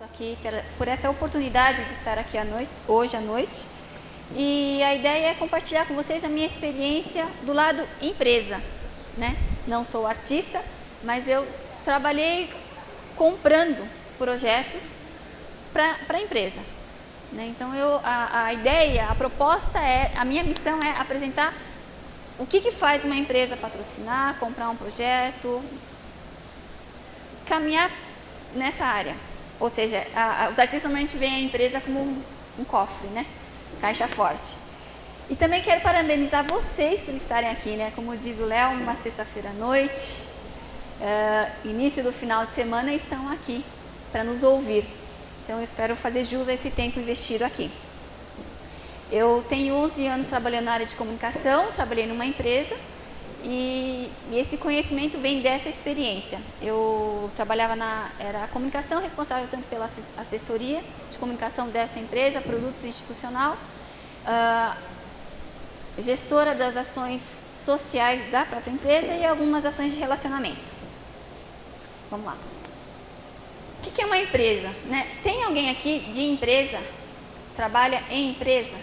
Aqui por essa oportunidade de estar aqui hoje à noite. E a ideia é compartilhar com vocês a minha experiência do lado empresa, né? Não sou artista, mas eu trabalhei comprando projetos para a empresa, né? Então a ideia, a proposta a minha missão é apresentar o que faz uma empresa patrocinar, comprar um projeto, caminhar nessa área. Ou seja, os artistas normalmente veem a empresa como um cofre, né? Caixa forte. E também quero parabenizar vocês por estarem aqui, né? Como diz o Léo, uma sexta-feira à noite, início do final de semana, estão aqui para nos ouvir. Então, eu espero fazer jus a esse tempo investido aqui. Eu tenho 11 anos trabalhando na área de comunicação, trabalhei numa empresa. E esse conhecimento vem dessa experiência. Eu trabalhava era a comunicação responsável tanto pela assessoria de comunicação dessa empresa, produtos institucional, gestora das ações sociais da própria empresa e algumas ações de relacionamento. Vamos lá. O que é uma empresa, né? Tem alguém aqui de empresa? Trabalha em empresa?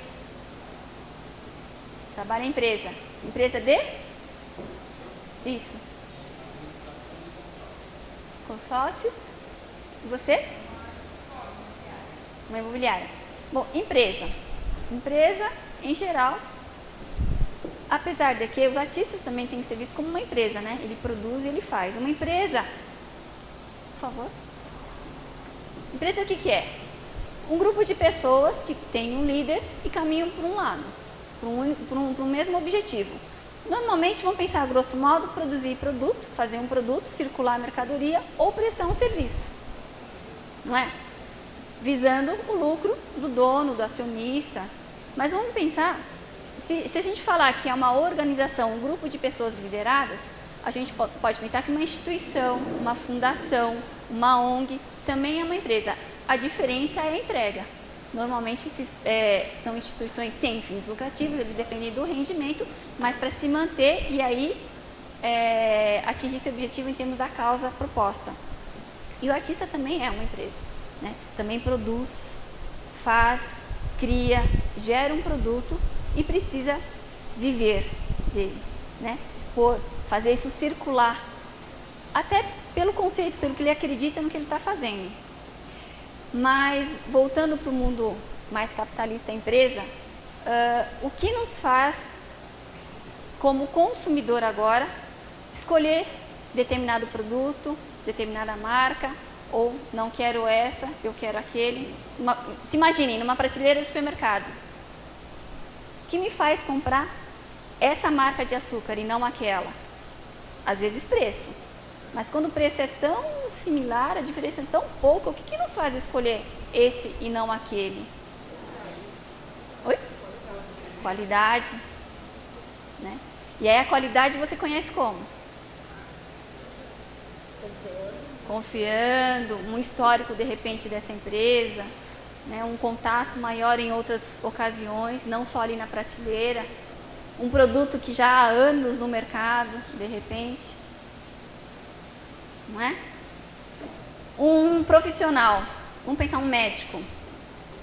Trabalha em empresa. Empresa de? Isso. Consórcio. E você? Uma imobiliária. Bom, empresa. Empresa, em geral, apesar de que os artistas também têm que ser vistos como uma empresa, né? Ele produz e ele faz. Uma empresa, por favor. Empresa o que é? Um grupo de pessoas que tem um líder e caminham por um lado, para um mesmo objetivo. Normalmente vão pensar, grosso modo, produzir produto, fazer um produto, circular a mercadoria ou prestar um serviço, não é? Visando o lucro do dono, do acionista. Mas vamos pensar, se a gente falar que é uma organização, um grupo de pessoas lideradas, a gente pode pensar que uma instituição, uma fundação, uma ONG, também é uma empresa. A diferença é a entrega. Normalmente são instituições sem fins lucrativos, eles dependem do rendimento, mas para se manter e aí atingir seu objetivo em termos da causa proposta. E o artista também é uma empresa, né? Também produz, faz, cria, gera um produto e precisa viver dele, né? Expor, fazer isso circular, até pelo conceito, pelo que ele acredita no que ele está fazendo. Mas, voltando para o mundo mais capitalista, empresa, o que nos faz, como consumidor agora, escolher determinado produto, determinada marca, ou não quero essa, eu quero aquele. Se imaginem, numa prateleira do supermercado, o que me faz comprar essa marca de açúcar e não aquela? Às vezes preço. Mas quando o preço é tão similar, a diferença é tão pouca, o que nos faz escolher esse e não aquele? Oi? Qualidade. Né? E aí a qualidade você conhece como? Confiando, um histórico de repente dessa empresa, né? Um contato maior em outras ocasiões, não só ali na prateleira. Um produto que já há anos no mercado, de repente. Não é? Um profissional, vamos pensar um médico.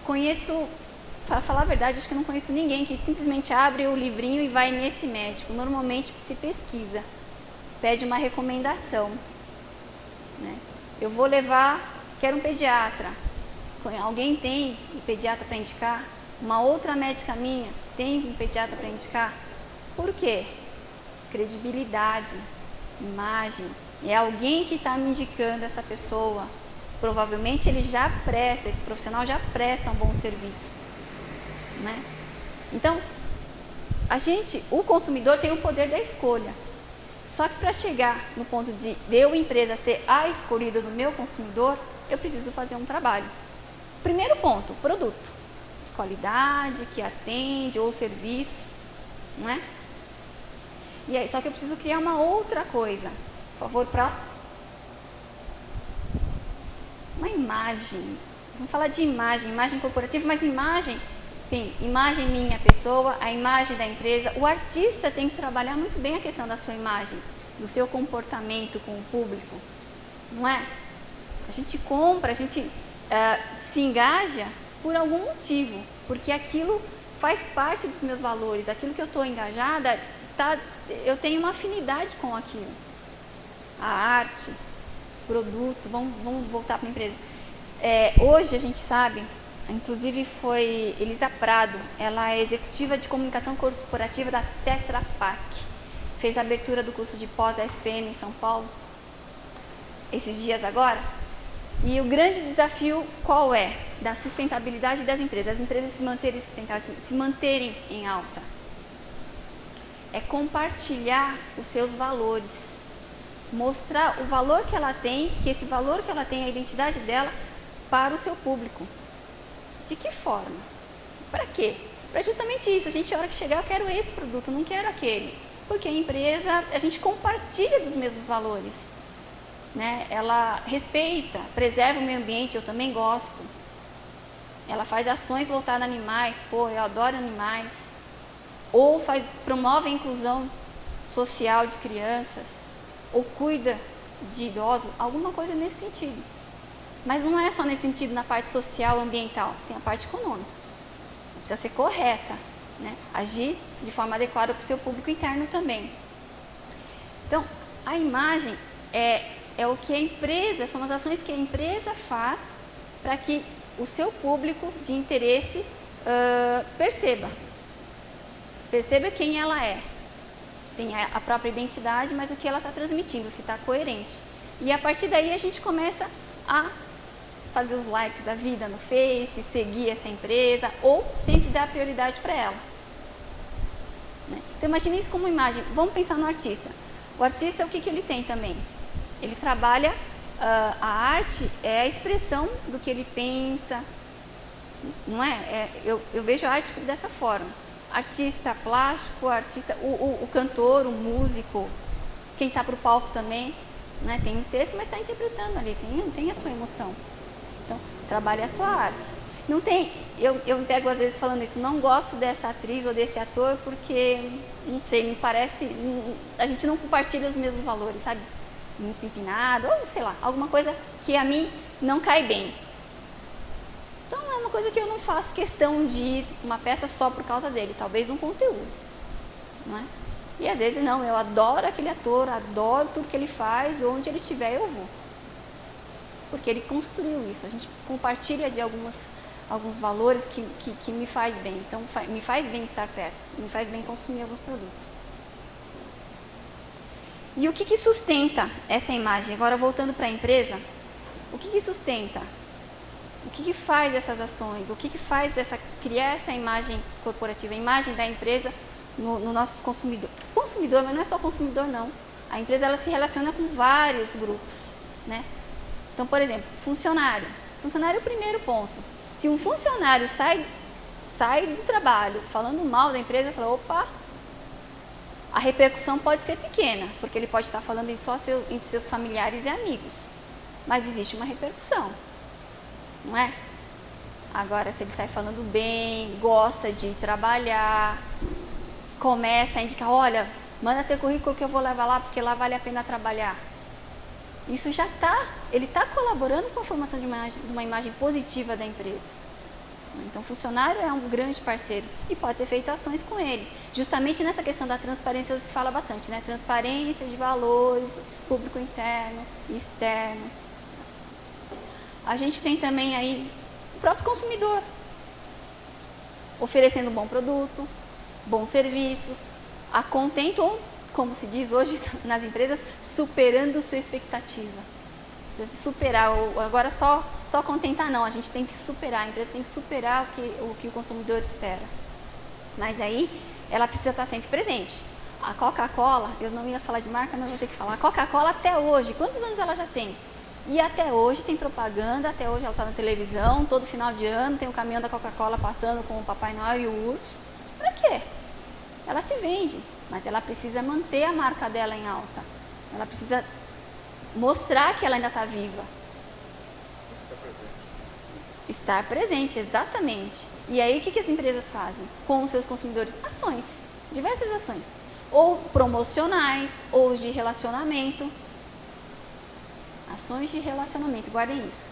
Conheço, para falar a verdade, acho que não conheço ninguém que simplesmente abre o livrinho e vai nesse médico. Normalmente se pesquisa, pede uma recomendação. Né? Eu vou levar, quero um pediatra. Alguém tem um pediatra para indicar? Uma outra médica minha tem um pediatra para indicar? Por quê? Credibilidade, imagem. É alguém que está me indicando essa pessoa. Provavelmente ele já presta, esse profissional já presta um bom serviço. Né? Então, o consumidor tem o poder da escolha. Só que para chegar no ponto de eu, empresa, ser a escolhida do meu consumidor, eu preciso fazer um trabalho. Primeiro ponto, produto. Qualidade, que atende, ou serviço. Não é? E aí, só que eu preciso criar uma outra coisa. Por favor, próximo. Uma imagem. Vamos falar de imagem corporativa, mas imagem, sim, imagem minha pessoa, a imagem da empresa. O artista tem que trabalhar muito bem a questão da sua imagem, do seu comportamento com o público, não é? A gente compra, se engaja por algum motivo, porque aquilo faz parte dos meus valores, aquilo que eu estou engajada, eu tenho uma afinidade com aquilo. A arte, produto, vamos voltar para a empresa. Hoje a gente sabe, inclusive foi Elisa Prado, ela é executiva de comunicação corporativa da Tetra Pak, fez a abertura do curso de pós da SPM em São Paulo, esses dias agora. E o grande desafio qual é? Da sustentabilidade das empresas. As empresas se manterem sustentáveis, se manterem em alta. É compartilhar os seus valores. Mostrar o valor que ela tem, que esse valor que ela tem, a identidade dela, para o seu público. De que forma? Para quê? Para justamente isso. A gente, a hora que chegar, eu quero esse produto, não quero aquele. Porque a empresa, a gente compartilha dos mesmos valores. Né? Ela respeita, preserva o meio ambiente, eu também gosto. Ela faz ações voltadas a animais, eu adoro animais. Ou promove a inclusão social de crianças, ou cuida de idosos, alguma coisa nesse sentido. Mas não é só nesse sentido, na parte social, ambiental, tem a parte econômica. Precisa ser correta, né? Agir de forma adequada para o seu público interno também. Então, a imagem é o que a empresa, são as ações que a empresa faz para que o seu público de interesse perceba quem ela é. Tem a própria identidade, mas o que ela está transmitindo, se está coerente. E a partir daí a gente começa a fazer os likes da vida no Face, seguir essa empresa ou sempre dar prioridade para ela. Né? Então imagine isso como imagem. Vamos pensar no artista. O artista, o que ele tem também? Ele trabalha, a arte é a expressão do que ele pensa, não é? Eu vejo a arte dessa forma. Artista plástico, artista, o cantor, o músico, quem está para o palco também, né? Tem um texto, mas está interpretando ali, tem a sua emoção. Então, trabalha a sua arte. Não tem, eu me pego às vezes falando isso, não gosto dessa atriz ou desse ator porque, não sei, me parece, a gente não compartilha os mesmos valores, sabe? Muito empinado, ou sei lá, alguma coisa que a mim não cai bem. Então é uma coisa que eu não faço questão de ir uma peça só por causa dele, talvez um conteúdo, não é? E às vezes não, eu adoro aquele ator, adoro tudo que ele faz, onde ele estiver eu vou. Porque ele construiu isso, a gente compartilha de alguns valores que me faz bem, então me faz bem estar perto, me faz bem consumir alguns produtos. E o que sustenta essa imagem? Agora voltando para a empresa, o que sustenta? O que faz essas ações? O que faz criar essa imagem corporativa, a imagem da empresa no nosso consumidor? Consumidor, mas não é só consumidor não. A empresa ela se relaciona com vários grupos, né? Então, por exemplo, funcionário. Funcionário é o primeiro ponto. Se um funcionário sai do trabalho falando mal da empresa, fala, opa, a repercussão pode ser pequena, porque ele pode estar falando entre seus familiares e amigos. Mas existe uma repercussão, não é? Agora, se ele sai falando bem, gosta de trabalhar, começa a indicar, olha, manda seu currículo que eu vou levar lá, porque lá vale a pena trabalhar. Isso já ele está colaborando com a formação de uma imagem positiva da empresa. Então, o funcionário é um grande parceiro e pode ser feito ações com ele. Justamente nessa questão da transparência se fala bastante, né? Transparência de valores, público interno e externo. A gente tem também aí o próprio consumidor, oferecendo bom produto, bons serviços, a contento ou, como se diz hoje nas empresas, superando sua expectativa. Precisa superar, agora só contentar não, a gente tem que superar, a empresa tem que superar o que o consumidor espera. Mas aí, ela precisa estar sempre presente. A Coca-Cola, eu não ia falar de marca, mas vou ter que falar. A Coca-Cola até hoje, quantos anos ela já tem? E até hoje tem propaganda, até hoje ela está na televisão, todo final de ano tem o caminhão da Coca-Cola passando com o Papai Noel e o urso. Para quê? Ela se vende, mas ela precisa manter a marca dela em alta. Ela precisa mostrar que ela ainda está viva. Estar presente, exatamente. E aí o que as empresas fazem com os seus consumidores? Ações, diversas ações. Ou promocionais, ou de relacionamento. Ações de relacionamento, guardem isso.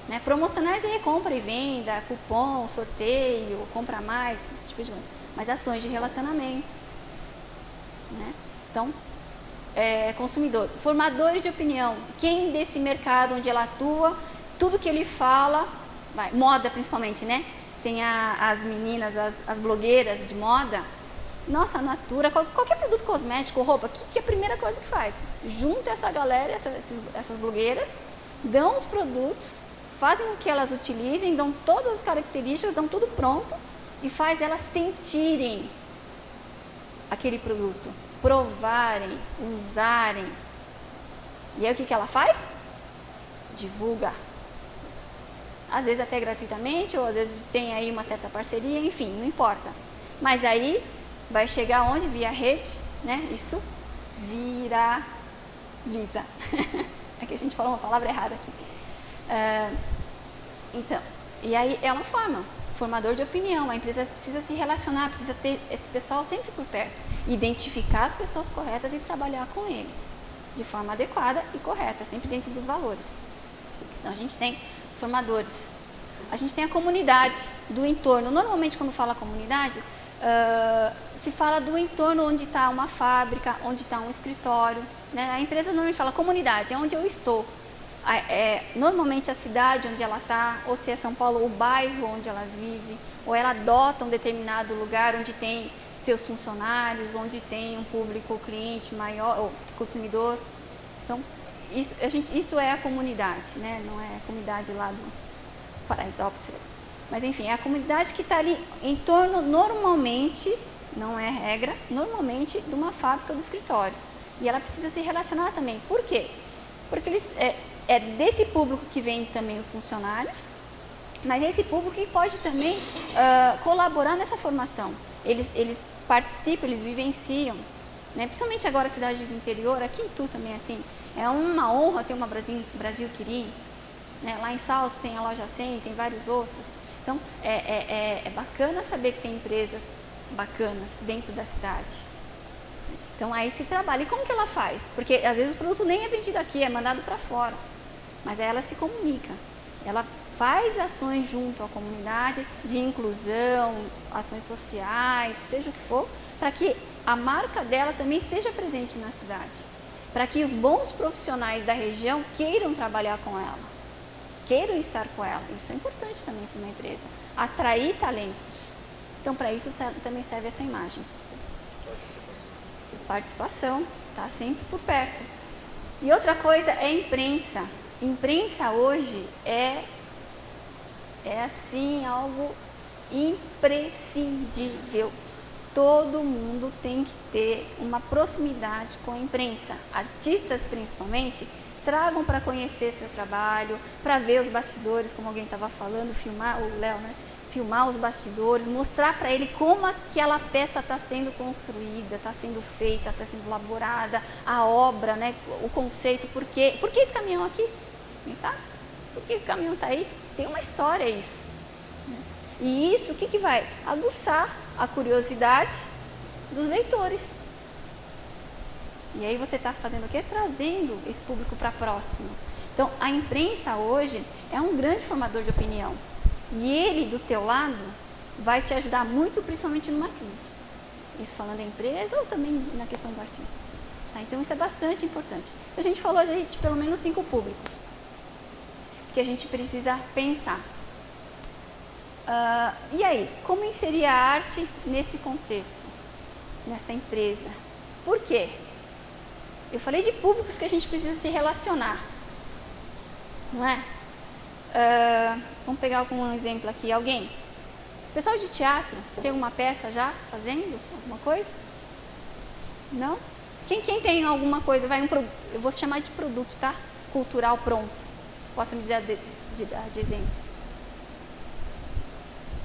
Né? Promocionais é compra e venda, cupom, sorteio, compra mais, esse tipo de coisa. Mas ações de relacionamento. Né? Então, consumidor. Formadores de opinião. Quem desse mercado onde ela atua, tudo que ele fala, moda principalmente, né? Tem as meninas, as blogueiras de moda. Nossa, a Natura, qualquer produto cosmético, roupa, que é a primeira coisa que faz? Junta essa galera, essas blogueiras, dão os produtos, fazem o que elas utilizem, dão todas as características, dão tudo pronto e faz elas sentirem aquele produto, provarem, usarem. E aí o que ela faz? Divulga. Às vezes até gratuitamente, ou às vezes tem aí uma certa parceria, enfim, não importa. Mas aí vai chegar onde? Via rede, né? Isso viraliza. É que a gente falou uma palavra errada aqui. Então, e aí é uma forma, formador de opinião. A empresa precisa se relacionar, precisa ter esse pessoal sempre por perto, identificar as pessoas corretas e trabalhar com eles de forma adequada e correta, sempre dentro dos valores. Então a gente tem os formadores, a gente tem a comunidade do entorno. Normalmente quando fala comunidade, se fala do entorno onde está uma fábrica, onde está um escritório, né? A empresa normalmente fala comunidade, é onde eu estou. Normalmente a cidade onde ela está, ou se é São Paulo, o bairro onde ela vive, ou ela adota um determinado lugar onde tem seus funcionários, onde tem um público cliente maior, ou consumidor. Então, isso é a comunidade, né? Não é a comunidade lá do Paraisópolis. Mas enfim, é a comunidade que está ali em torno, normalmente, não é regra, normalmente de uma fábrica ou do escritório. E ela precisa se relacionar também. Por quê? Porque é desse público que vem também os funcionários, mas esse público que pode também colaborar nessa formação. Eles participam, eles vivenciam, né? Principalmente agora a cidade do interior, aqui em Itu também assim, é uma honra ter uma Brasil Quirim, né? Lá em Salto tem a Loja 100, tem vários outros. Então é bacana saber que tem empresas bacanas dentro da cidade. Então aí se trabalha. E como que ela faz? Porque às vezes o produto nem é vendido aqui, é mandado para fora. Mas aí ela se comunica. Ela faz ações junto à comunidade de inclusão, ações sociais, seja o que for, para que a marca dela também esteja presente na cidade. Para que os bons profissionais da região queiram trabalhar com ela, queiram estar com ela. Isso é importante também para uma empresa. Atrair talentos. Então para isso também serve essa imagem. Participação, está sempre por perto. E outra coisa é a imprensa. Imprensa hoje é assim algo imprescindível. Todo mundo tem que ter uma proximidade com a imprensa. Artistas principalmente tragam para conhecer seu trabalho, para ver os bastidores, como alguém estava falando, filmar, o Léo, né? Filmar os bastidores, mostrar para ele como aquela peça está sendo construída, está sendo feita, está sendo elaborada, a obra, né? O conceito, por que esse caminhão aqui? Quem sabe? Por que o caminhão está aí? Tem uma história isso. E isso, o que vai? Aguçar a curiosidade dos leitores. E aí você está fazendo o quê? Trazendo esse público para próximo. Então, a imprensa hoje é um grande formador de opinião. E ele, do teu lado, vai te ajudar muito, principalmente numa crise. Isso falando da empresa ou também na questão do artista. Tá? Então, isso é bastante importante. Então, a gente falou de pelo menos 5 públicos que a gente precisa pensar. E aí, como inserir a arte nesse contexto, nessa empresa? Por quê? Eu falei de públicos que a gente precisa se relacionar, não é? Vamos pegar algum exemplo aqui. Alguém? Pessoal de teatro, tem alguma peça já fazendo alguma coisa? Não? Quem tem alguma coisa, eu vou chamar de produto, tá? Cultural pronto. Posso me dizer de exemplo?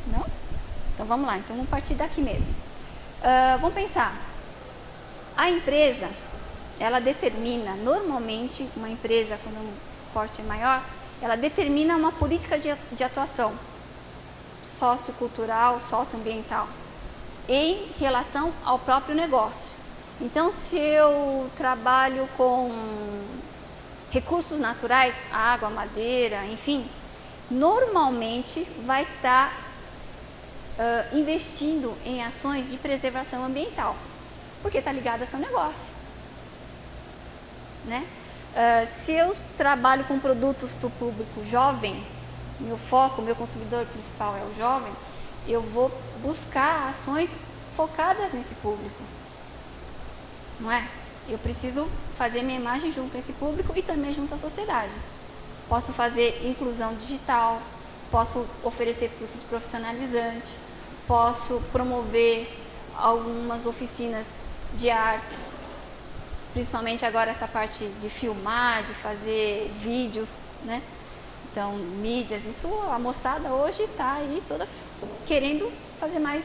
Não? Então vamos lá, então vamos partir daqui mesmo. Vamos pensar. A empresa, ela determina, normalmente, uma empresa, quando o porte é maior, ela determina uma política de atuação sociocultural, socioambiental, em relação ao próprio negócio. Então, se eu trabalho com recursos naturais, água, madeira, enfim, normalmente vai estar investindo em ações de preservação ambiental, porque está ligado ao seu negócio, né? Se eu trabalho com produtos para o público jovem, meu foco, meu consumidor principal é o jovem, eu vou buscar ações focadas nesse público, não é? Eu preciso fazer minha imagem junto a esse público e também junto à sociedade. Posso fazer inclusão digital, posso oferecer cursos profissionalizantes, posso promover algumas oficinas de artes, principalmente agora essa parte de filmar, de fazer vídeos, né? Então, mídias, isso a moçada hoje está aí toda querendo fazer mais,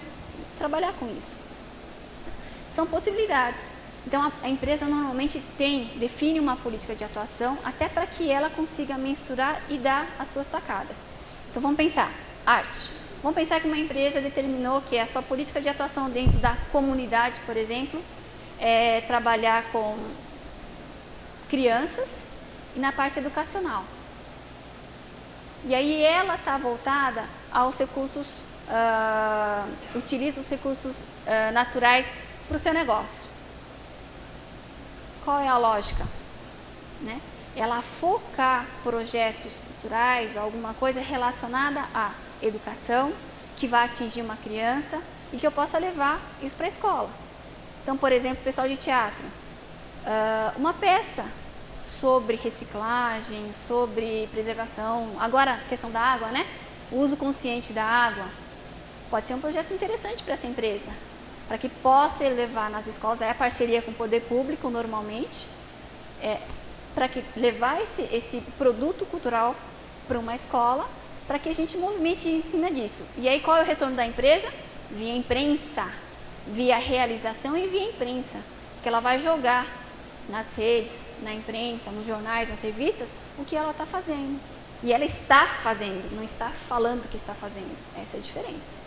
trabalhar com isso. São possibilidades. Então, a empresa normalmente define uma política de atuação até para que ela consiga mensurar e dar as suas tacadas. Então, vamos pensar, arte. Vamos pensar que uma empresa determinou que a sua política de atuação dentro da comunidade, por exemplo, é trabalhar com crianças e na parte educacional. E aí ela está voltada aos recursos, utiliza os recursos naturais para o seu negócio. Qual é a lógica? Né? Ela focar projetos culturais, alguma coisa relacionada à educação, que vai atingir uma criança e que eu possa levar isso para a escola. Então, por exemplo, pessoal de teatro, uma peça sobre reciclagem, sobre preservação, agora a questão da água, né? O uso consciente da água, pode ser um projeto interessante para essa empresa, para que possa levar nas escolas, é a parceria com o poder público normalmente, para que levar esse produto cultural para uma escola, para que a gente movimente e ensina disso. E aí qual é o retorno da empresa? Via imprensa, via realização e via imprensa, que ela vai jogar nas redes, na imprensa, nos jornais, nas revistas, o que ela está fazendo. E ela está fazendo, não está falando que está fazendo. Essa é a diferença.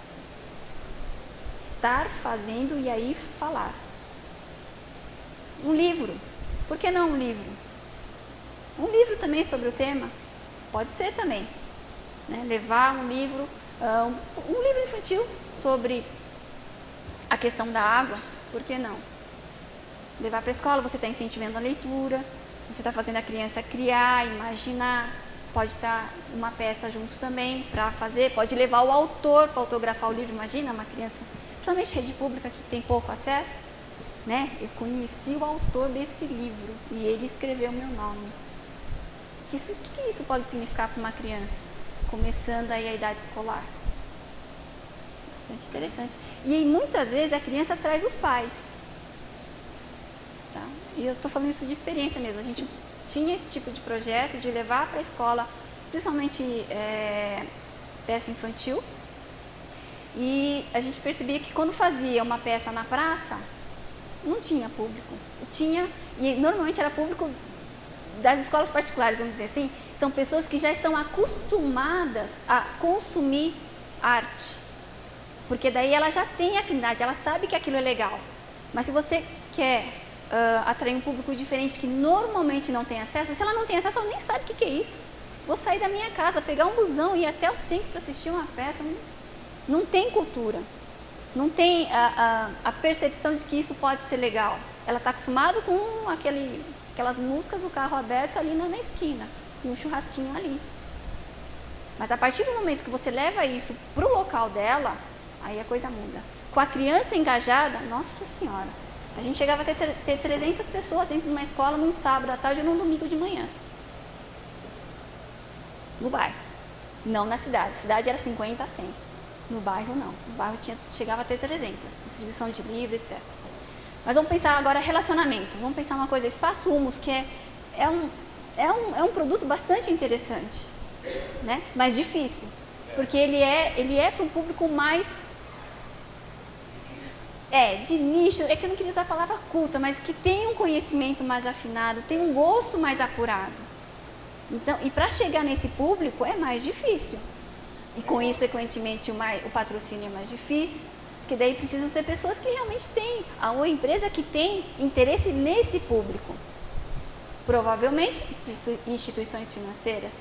Estar fazendo e aí falar. Um livro. Por que não um livro? Um livro também sobre o tema? Pode ser também. Né? Levar um livro, um livro infantil sobre a questão da água, por que não? Levar para a escola, você está incentivando a leitura, você está fazendo a criança criar, imaginar, pode estar uma peça junto também para fazer, pode levar o autor para autografar o livro, imagina uma criança, principalmente rede pública que tem pouco acesso, né? Eu conheci o autor desse livro e ele escreveu o meu nome. O que isso pode significar para uma criança, começando aí a idade escolar? Bastante interessante. E muitas vezes a criança traz os pais. Tá? E eu estou falando isso de experiência mesmo. A gente tinha esse tipo de projeto de levar para a escola, principalmente peça infantil. E a gente percebia que quando fazia uma peça na praça, não tinha público. E normalmente era público das escolas particulares, vamos dizer assim, são pessoas que já estão acostumadas a consumir arte. Porque daí ela já tem afinidade, ela sabe que aquilo é legal. Mas se você quer atrair um público diferente que normalmente não tem acesso, se ela não tem acesso, ela nem sabe o que é isso. Vou sair da minha casa, pegar um busão e ir até o centro para assistir uma peça. Não tem cultura. Não tem a percepção de que isso pode ser legal. Ela está acostumada com aquelas músicas do carro aberto ali na esquina, e um churrasquinho ali. Mas a partir do momento que você leva isso para o local dela, aí a coisa muda. Com a criança engajada, nossa senhora, a gente chegava a ter 300 pessoas dentro de uma escola num sábado à tarde ou num domingo de manhã. No bairro. Não na cidade. Cidade era 50 a 100. No bairro não. No bairro chegava a ter 300. Distribuição de livro, etc. Mas vamos pensar agora relacionamento. Vamos pensar uma coisa, Espaço Humus, que é um produto bastante interessante, né? Mas difícil. Porque ele é para um público mais de nicho, é que eu não queria usar a palavra culta, mas que tem um conhecimento mais afinado, tem um gosto mais apurado. Então, e para chegar nesse público é mais difícil. E consequentemente o patrocínio é mais difícil, porque daí precisam ser pessoas que realmente têm, uma empresa que tem interesse nesse público. Provavelmente instituições financeiras,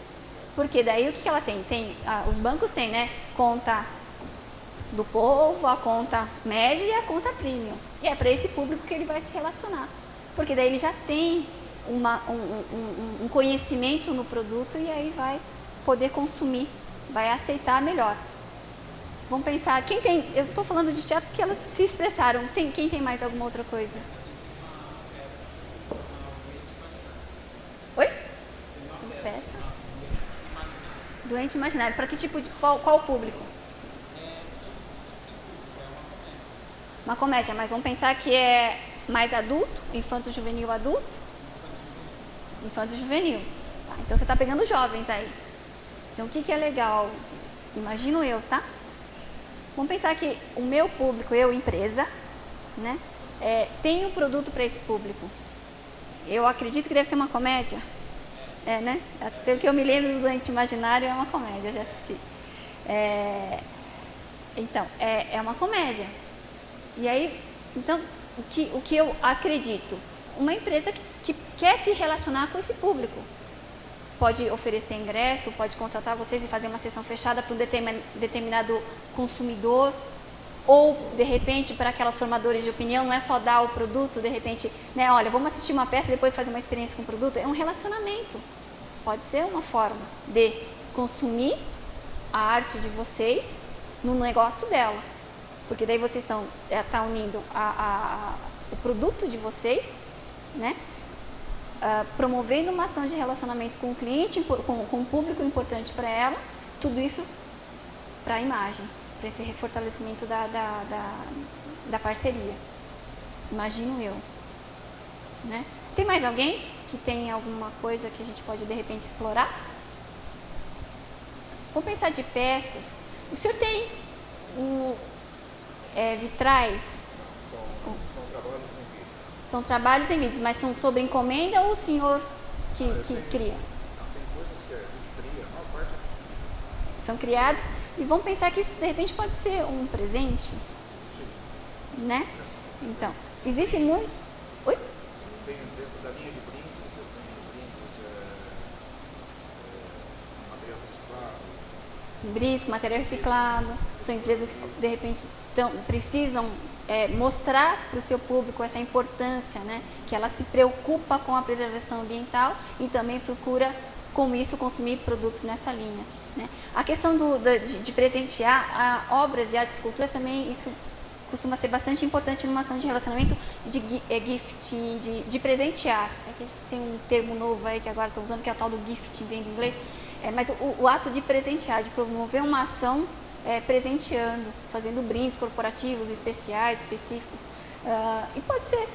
Porque daí o que ela tem? Os bancos têm, né? Conta do povo, a conta média e a conta premium. E é para esse público que ele vai se relacionar. Porque daí ele já tem um conhecimento no produto e aí vai poder consumir, vai aceitar melhor. Vamos pensar, quem tem, eu estou falando de teatro porque elas se expressaram, quem tem mais alguma outra coisa? Oi? Peça? Doente imaginário, para que tipo de, qual o público? Uma comédia, mas vamos pensar que é mais adulto, infanto-juvenil adulto? Infanto-juvenil. Tá, então você está pegando jovens aí. Então o que é legal? Imagino eu, tá? Vamos pensar que o meu público, eu empresa, né? Tem um produto para esse público. Eu acredito que deve ser uma comédia. Né? Pelo que eu me lembro do Doente Imaginário, é uma comédia, eu já assisti. Então, é uma comédia. E aí, então, o que eu acredito? Uma empresa que quer se relacionar com esse público. Pode oferecer ingresso, pode contratar vocês e fazer uma sessão fechada para um determinado consumidor, ou, de repente, para aquelas formadoras de opinião, não é só dar o produto, de repente, né, olha, vamos assistir uma peça e depois fazer uma experiência com o produto. É um relacionamento. Pode ser uma forma de consumir a arte de vocês no negócio dela. Porque daí vocês estão unindo o produto de vocês, né? Promovendo uma ação de relacionamento com o cliente, com um público importante para ela, tudo isso para a imagem, para esse fortalecimento da parceria. Imagino eu. Né? Tem mais alguém que tem alguma coisa que a gente pode de repente explorar? Vamos pensar de peças. O senhor tem vitrais? São trabalhos em vídeos, mas são sobre encomenda ou o senhor que cria? Tem coisas que a gente cria, a maior parte são criados e vamos pensar que isso de repente pode ser um presente, né? Então, existe muito. Oi? Tenho dentro da linha de brindes, eu tenho brindes, material reciclado. Brindes, material reciclado, são empresas que de repente precisam mostrar para o seu público essa importância, né? Que ela se preocupa com a preservação ambiental e também procura, com isso, consumir produtos nessa linha. Né? A questão de presentear obras de arte e escultura também, isso costuma ser bastante importante numa ação de relacionamento de gifting, de presentear. Que a gente tem um termo novo aí que agora estou usando, que é o tal do gifting, vem do inglês. Mas o ato de presentear, de promover uma ação presenteando, fazendo brindes corporativos, especiais, específicos. E pode ser,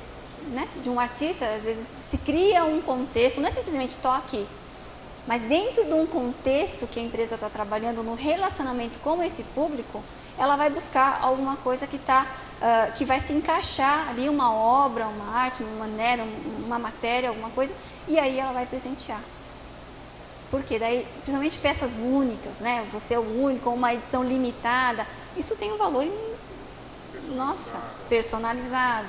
né, de um artista, às vezes se cria um contexto, não é simplesmente toque, mas dentro de um contexto que a empresa está trabalhando no relacionamento com esse público, ela vai buscar alguma coisa que vai se encaixar ali, uma obra, uma arte, uma matéria, alguma coisa, e aí ela vai presentear. Porque daí, principalmente peças únicas, né? Você é o único, uma edição limitada, isso tem um valor, personalizado.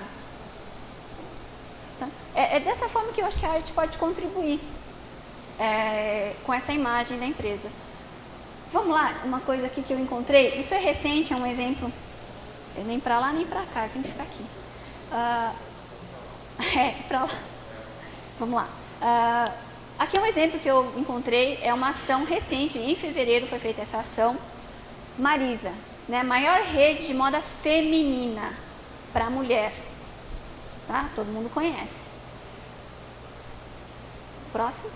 Então, é dessa forma que eu acho que a arte pode contribuir com essa imagem da empresa. Vamos lá, uma coisa aqui que eu encontrei, isso é recente, é um exemplo, nem para lá nem para cá, eu tenho que ficar aqui. Para lá. Vamos lá. Aqui é um exemplo que eu encontrei, é uma ação recente, em fevereiro foi feita essa ação. Marisa, né, maior rede de moda feminina para mulher, tá? Todo mundo conhece. Próximo.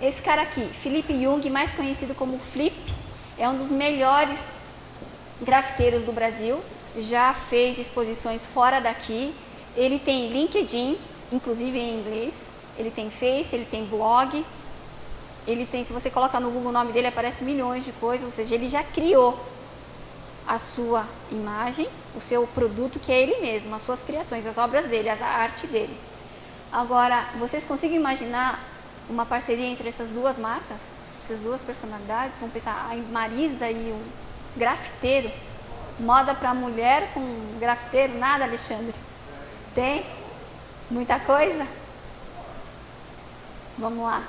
Esse cara aqui, Felipe Jung, mais conhecido como Flip, é um dos melhores grafiteiros do Brasil, já fez exposições fora daqui. Ele tem LinkedIn, inclusive em inglês. Ele tem Face, ele tem blog, ele tem, se você coloca no Google o nome dele, aparece milhões de coisas, ou seja, ele já criou a sua imagem, o seu produto, que é ele mesmo, as suas criações, as obras dele, a arte dele. Agora, vocês conseguem imaginar uma parceria entre essas duas marcas, essas duas personalidades? Vamos pensar, a Marisa e o grafiteiro, moda para mulher com grafiteiro, nada, Alexandre? Tem? Muita coisa? Vamos lá.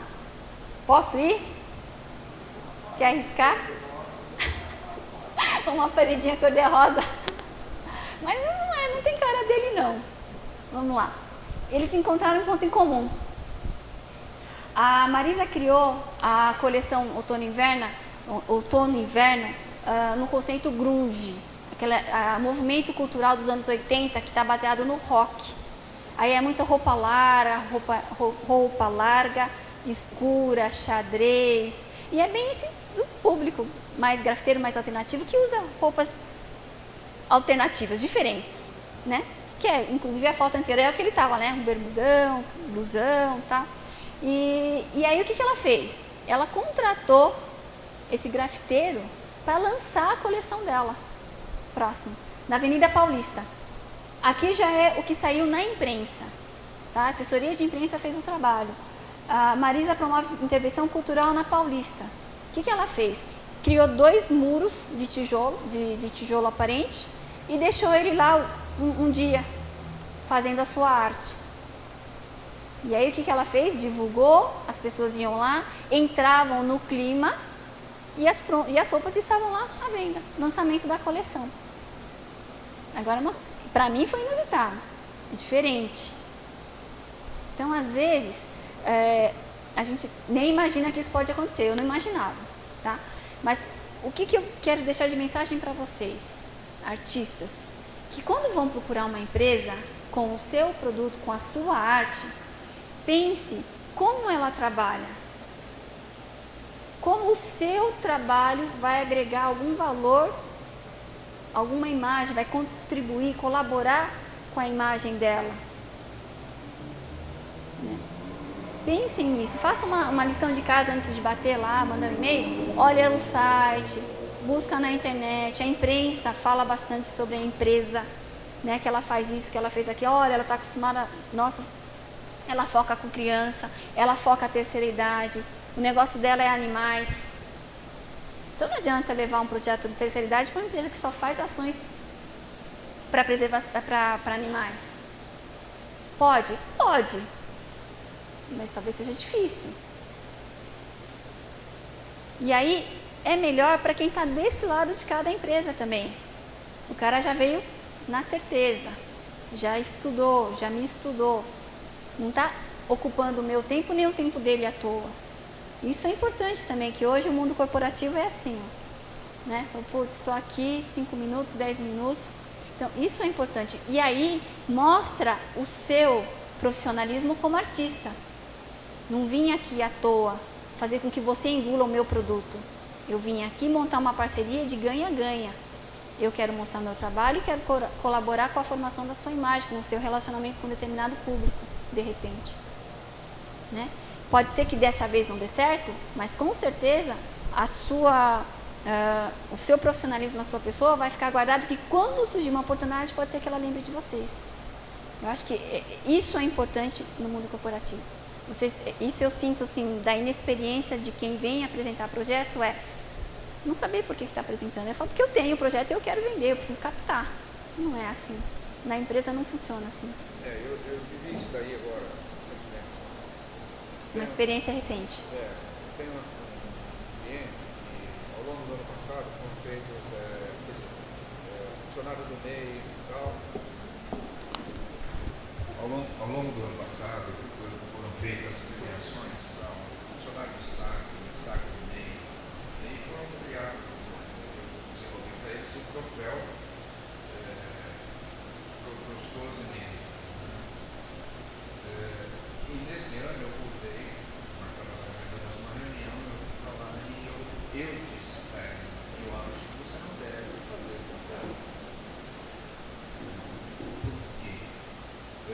Posso ir? Quer arriscar? Uma paredinha cor-de-rosa. Mas não tem cara dele não. Vamos lá. Eles encontraram um ponto em comum. A Marisa criou a coleção outono e inverno no conceito grunge, movimento cultural dos anos 80 que está baseado no rock. Aí é muita roupa larga, escura, xadrez. E é bem esse do público mais grafiteiro, mais alternativo, que usa roupas alternativas, diferentes, né? Que é, inclusive, a foto anterior que ele tava, né? Um bermudão, blusão, tá? E aí o que ela fez? Ela contratou esse grafiteiro para lançar a coleção dela, próximo, na Avenida Paulista. Aqui já é o que saiu na imprensa, tá? A assessoria de imprensa fez o trabalho. A Marisa promove intervenção cultural na Paulista. O que ela fez? Criou 2 muros de tijolo aparente e deixou ele lá um dia, fazendo a sua arte. E aí o que ela fez? Divulgou, as pessoas iam lá, entravam no clima e as roupas estavam lá à venda, lançamento da coleção. Agora, para mim foi inusitado, é diferente. Então, às vezes, a gente nem imagina que isso pode acontecer, eu não imaginava, tá? Mas o que eu quero deixar de mensagem para vocês, artistas, que quando vão procurar uma empresa com o seu produto, com a sua arte, pense como ela trabalha, como o seu trabalho vai agregar algum valor, alguma imagem, vai contribuir, colaborar com a imagem dela. Pensem nisso, faça uma lição de casa antes de bater lá, mandar um e-mail, olha no site, busca na internet, a imprensa fala bastante sobre a empresa, né, que ela faz isso, que ela fez aquilo, olha, ela está acostumada, nossa, ela foca com criança, ela foca a terceira idade, o negócio dela é animais. Então não adianta levar um projeto de terceira idade para uma empresa que só faz ações para animais. Pode? Pode. Mas talvez seja difícil. E aí é melhor para quem está desse lado de cada empresa também. O cara já veio na certeza, já estudou, já me estudou. Não está ocupando o meu tempo nem o tempo dele à toa. Isso é importante também, que hoje o mundo corporativo é assim, ó, né? Putz, estou aqui 5 minutos, 10 minutos. Então, isso é importante. E aí, mostra o seu profissionalismo como artista. Não vim aqui à toa fazer com que você engula o meu produto. Eu vim aqui montar uma parceria de ganha-ganha. Eu quero mostrar meu trabalho e quero colaborar com a formação da sua imagem, com o seu relacionamento com um determinado público, de repente, né? Pode ser que dessa vez não dê certo, mas com certeza o seu profissionalismo, a sua pessoa vai ficar guardado, que quando surgir uma oportunidade pode ser que ela lembre de vocês. Eu acho que isso é importante no mundo corporativo. Isso eu sinto assim, da inexperiência de quem vem apresentar projeto, não saber por que está apresentando, é só porque eu tenho o projeto e eu quero vender, eu preciso captar. Não é assim. Na empresa não funciona assim. Eu vivi isso daí agora. Uma experiência recente. Tem um cliente que, ao longo do ano passado, foram feitos funcionário do mês e tal. Ao longo do ano passado, foram feitas premiações para um funcionário de destaque do mês. E aí foram criados, desenvolvi para eles um troféu para os 12 meses. E nesse ano eu voltei, marcamos uma reunião, eu fui para lá e eu disse, eu acho que você não deve fazer o troféu. Porque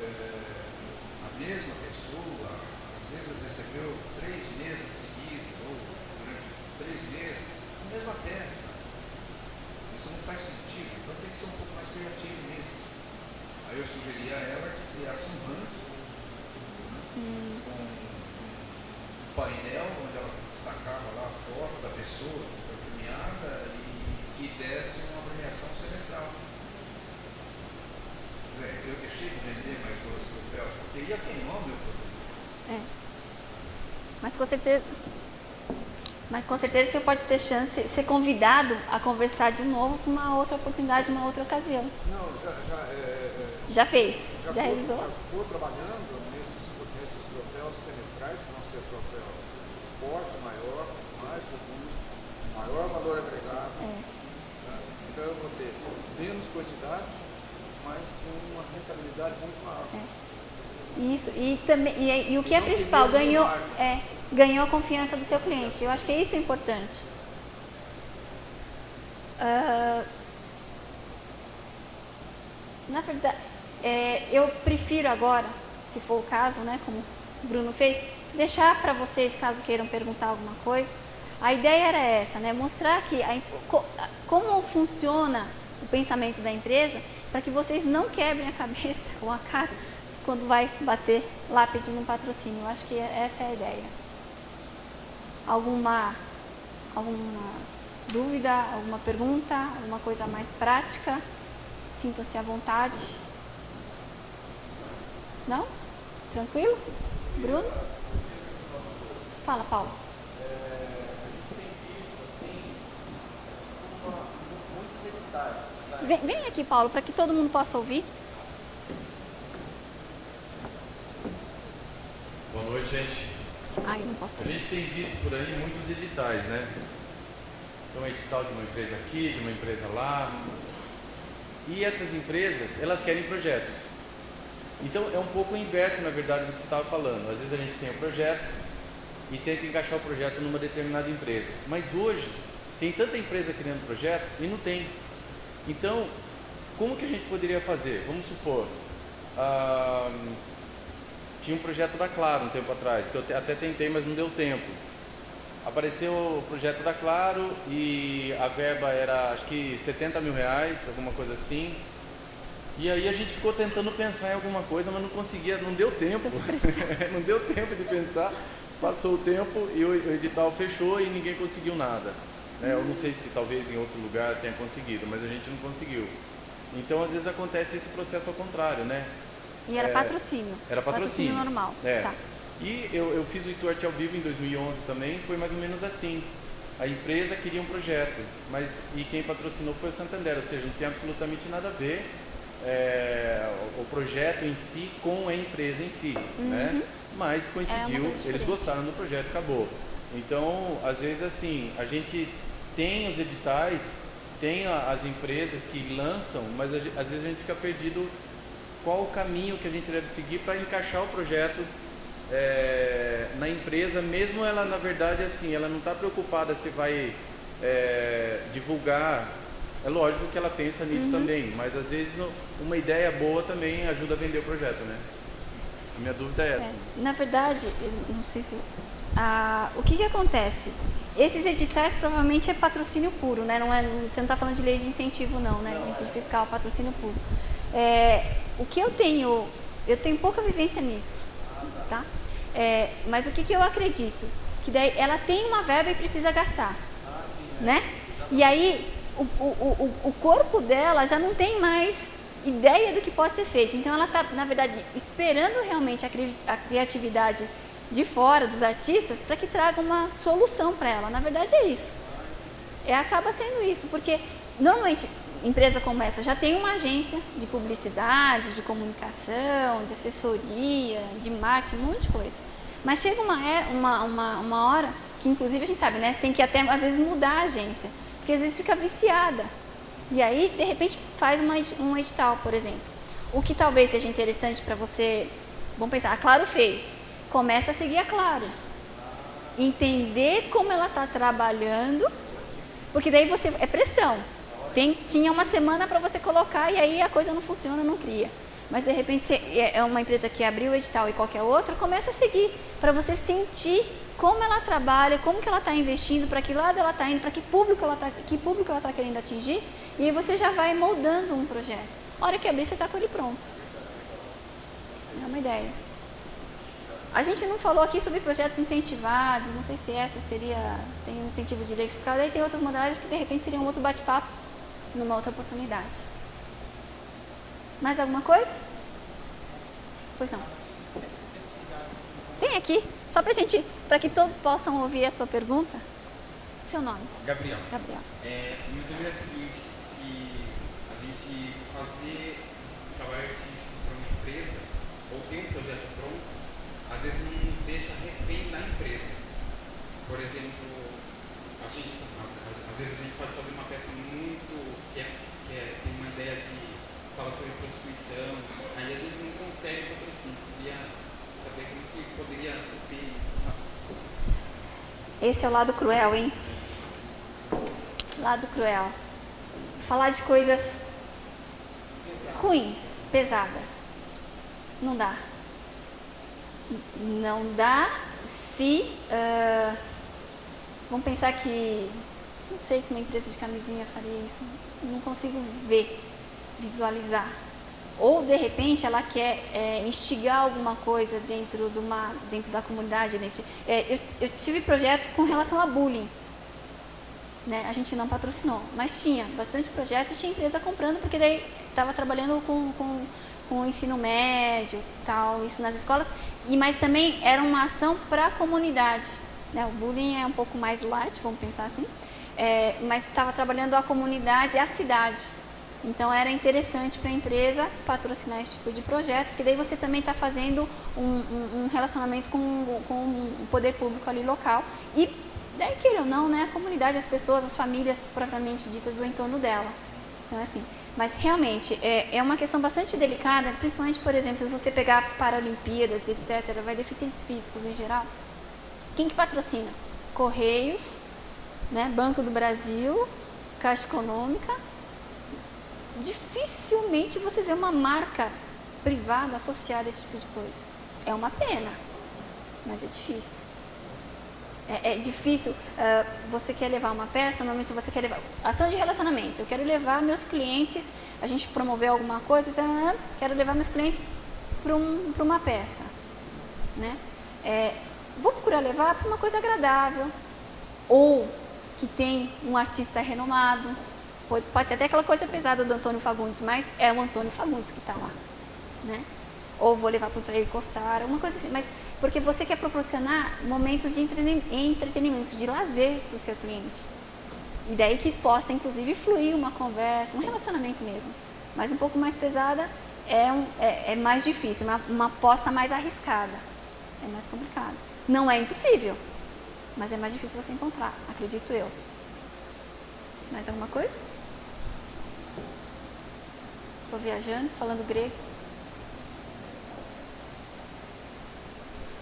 a mesma pessoa, às vezes, recebeu 3 meses seguidos, ou durante 3 meses, a mesma peça. Isso não faz sentido, então tem que ser um pouco mais criativo mesmo. Aí eu sugeri a ela que criasse um ranking, com um painel onde ela destacava lá a foto da pessoa que foi premiada e desse uma premiação semestral. Eu deixei de vender mais 12 troféus porque ia queimar o meu produto. Mas com certeza. Mas com certeza você pode ter chance, ser convidado a conversar de novo com uma outra oportunidade, uma outra ocasião. Não, Já fez? Já Já realizou? estou trabalhando nesses troféus semestrais, que vão ser troféu forte, maior, mais robusto, maior valor agregado. Né? Então eu vou ter menos quantidade, mas com uma rentabilidade muito maior. Isso, e o que é principal, ganhou a confiança do seu cliente. Eu acho que isso é importante. Na verdade, eu prefiro agora, se for o caso, né, como o Bruno fez, deixar para vocês, caso queiram perguntar alguma coisa. A ideia era essa, né, mostrar aqui como funciona o pensamento da empresa, para que vocês não quebrem a cabeça ou a cara quando vai bater lá pedindo um patrocínio. Eu acho que essa é a ideia. Alguma dúvida, alguma pergunta, alguma coisa mais prática? Sintam-se à vontade. Não? Tranquilo? Bruno? Fala, Paulo. A gente tem visto, muitos editais. Vem aqui, Paulo, para que todo mundo possa ouvir. Boa noite, gente. Ai, eu não posso A ouvir. gente tem visto por aí muitos editais, né? Então, edital de uma empresa aqui, de uma empresa lá. E essas empresas, elas querem projetos. Então, é um pouco o inverso, na verdade, do que você estava falando. Às vezes a gente tem um projeto e tenta encaixar o projeto numa determinada empresa. Mas hoje, tem tanta empresa querendo projeto e não tem. Então, como que a gente poderia fazer? Vamos supor, tinha um projeto da Claro um tempo atrás, que eu até tentei, mas não deu tempo. Apareceu o projeto da Claro e a verba era, acho que R$70 mil, alguma coisa assim. E aí a gente ficou tentando pensar em alguma coisa, mas não conseguia, não deu tempo. Não deu tempo de pensar. Passou o tempo e o edital fechou e ninguém conseguiu nada. Eu não sei se talvez em outro lugar tenha conseguido, mas a gente não conseguiu. Então, às vezes acontece esse processo ao contrário, né? E era patrocínio? Era patrocínio. Normal. Tá. E eu fiz o Ituarte ao vivo em 2011 também, foi mais ou menos assim. A empresa queria um projeto, e quem patrocinou foi o Santander, ou seja, não tinha absolutamente nada a ver o projeto em si com a empresa em si, né? Mas coincidiu, eles gostaram do projeto, acabou. Então, às vezes assim, a gente tem os editais, tem as empresas que lançam, mas às vezes a gente fica perdido qual o caminho que a gente deve seguir para encaixar o projeto na empresa, mesmo ela, na verdade, assim, ela não está preocupada se vai divulgar. É lógico que ela pensa nisso também, mas às vezes uma ideia boa também ajuda a vender o projeto, né? A minha dúvida é essa. Na verdade, eu não sei se... o que acontece? Esses editais provavelmente é patrocínio puro, né? Você não está falando de lei de incentivo não, né? Incentivo fiscal, patrocínio puro. O que eu tenho pouca vivência nisso, tá? Mas o que eu acredito? Que daí ela tem uma verba e precisa gastar, né? E aí o corpo dela já não tem mais ideia do que pode ser feito. Então ela está, na verdade, esperando realmente a criatividade de fora, dos artistas, para que traga uma solução para ela. Na verdade é isso. Acaba sendo isso, porque normalmente empresa como essa já tem uma agência de publicidade, de comunicação, de assessoria, de marketing, um monte de coisa. Mas chega uma hora que, inclusive, a gente sabe, né? Tem que até, às vezes, mudar a agência. Porque, às vezes, fica viciada. E aí, de repente, faz um edital, por exemplo. O que talvez seja interessante para você... Vamos pensar, a Claro fez. Começa a seguir a Claro. Entender como ela está trabalhando, porque daí é pressão. Tinha uma semana para você colocar e aí a coisa não funciona, não cria. Mas de repente, se é uma empresa que abriu o edital e qualquer outra, começa a seguir, para você sentir como ela trabalha, como que ela está investindo, para que lado ela está indo, para que público ela está querendo atingir, e aí você já vai moldando um projeto. A hora que abrir, você está com ele pronto. É uma ideia. A gente não falou aqui sobre projetos incentivados, não sei se essa seria, tem um incentivo de lei fiscal, daí tem outras modalidades que de repente seria um outro bate-papo numa outra oportunidade. Mais alguma coisa? Pois não. Tem aqui, só para que todos possam ouvir a sua pergunta. Seu nome? Gabriel. Gabriel. Minha dúvida é a seguinte, se a gente fazer trabalho artístico para uma empresa, ou tem um projeto pronto, às vezes não nos deixa refém da empresa. Por exemplo, às vezes a gente pode fazer uma peça muito, tem uma ideia de falar sobre prostituição, aí a gente não consegue patrocínio. Queria saber como que poderia ter isso, sabe? Esse é o lado cruel, hein? Lado cruel. Falar de coisas ruins, pesadas. Não dá. Não dá se... vamos pensar que... Não sei se uma empresa de camisinha faria isso. Não consigo ver, visualizar. Ou, de repente, ela quer instigar alguma coisa dentro da comunidade. Eu tive projetos com relação a bullying. Né? A gente não patrocinou, mas tinha bastante projeto e tinha empresa comprando, porque daí estava trabalhando com o ensino médio, tal, isso nas escolas. Mas também era uma ação para a comunidade. Né? O bullying é um pouco mais light, vamos pensar assim. Mas estava trabalhando a comunidade e a cidade. Então era interessante para a empresa patrocinar esse tipo de projeto, porque daí você também está fazendo um relacionamento com o poder público ali local. E daí, queira ou não, né, a comunidade, as pessoas, as famílias propriamente ditas do entorno dela. Então é assim. Mas realmente é uma questão bastante delicada, principalmente, por exemplo, se você pegar Paralimpíadas, etc., vai deficientes físicos em geral. Quem que patrocina? Correios, né, Banco do Brasil, Caixa Econômica. Dificilmente você vê uma marca privada associada a esse tipo de coisa. É uma pena, mas é difícil. É difícil, você quer levar uma peça, normalmente você quer levar... Ação de relacionamento, eu quero levar meus clientes, a gente promoveu alguma coisa, quero levar meus clientes para uma peça. Né? Vou procurar levar para uma coisa agradável, ou que tem um artista renomado. Pode ser até aquela coisa pesada do Antônio Fagundes, mas é o Antônio Fagundes que está lá, né? Ou vou levar para o Trair Cossara, uma coisa assim, mas porque você quer proporcionar momentos de entretenimento, de lazer para o seu cliente. E daí que possa, inclusive, fluir uma conversa, um relacionamento mesmo. Mas um pouco mais pesada é mais difícil, uma aposta mais arriscada, é mais complicado. Não é impossível, mas é mais difícil você encontrar, acredito eu. Mais alguma coisa? Estou viajando, falando grego.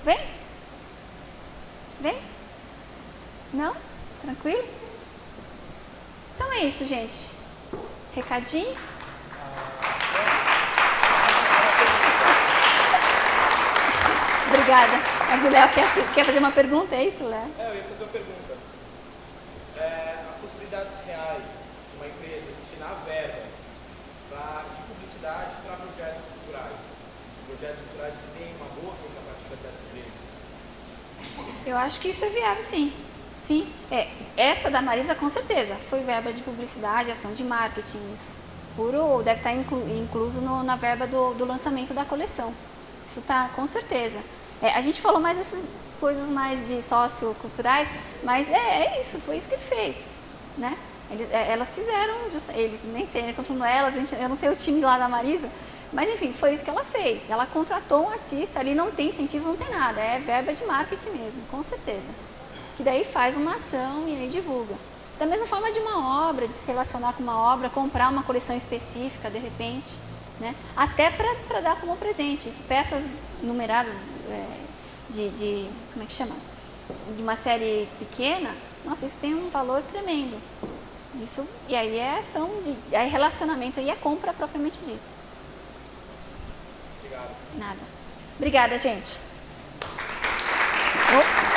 Vem? Vem? Não? Tranquilo? Então é isso, gente. Recadinho? Obrigada. Mas o Léo quer fazer uma pergunta, é isso, Léo? Eu ia fazer uma pergunta. As possibilidades reais de uma empresa destinar verba de publicidade para projetos culturais que têm uma boa contrapartida dessa empresa? Eu acho que isso é viável, sim. Sim. Essa da Marisa, com certeza, foi verba de publicidade, ação de marketing, isso. Deve estar incluso na verba do lançamento da coleção. Isso está, com certeza. A gente falou mais dessas coisas mais de socioculturais, mas é isso, foi isso que ele fez, né? Elas fizeram, eles, nem sei, eles estão falando elas, eu não sei o time lá da Marisa, mas enfim, foi isso que ela fez. Ela contratou um artista, ali não tem incentivo, não tem nada, é verba de marketing mesmo, com certeza. Que daí faz uma ação e aí divulga. Da mesma forma de uma obra, de se relacionar com uma obra, comprar uma coleção específica, de repente, né? Até para dar como presente, isso, peças numeradas como é que chama? De uma série pequena, nossa, isso tem um valor tremendo. Isso, e aí é ação, é relacionamento, aí é compra propriamente dita. Obrigado. Nada. Obrigada, gente. Oh.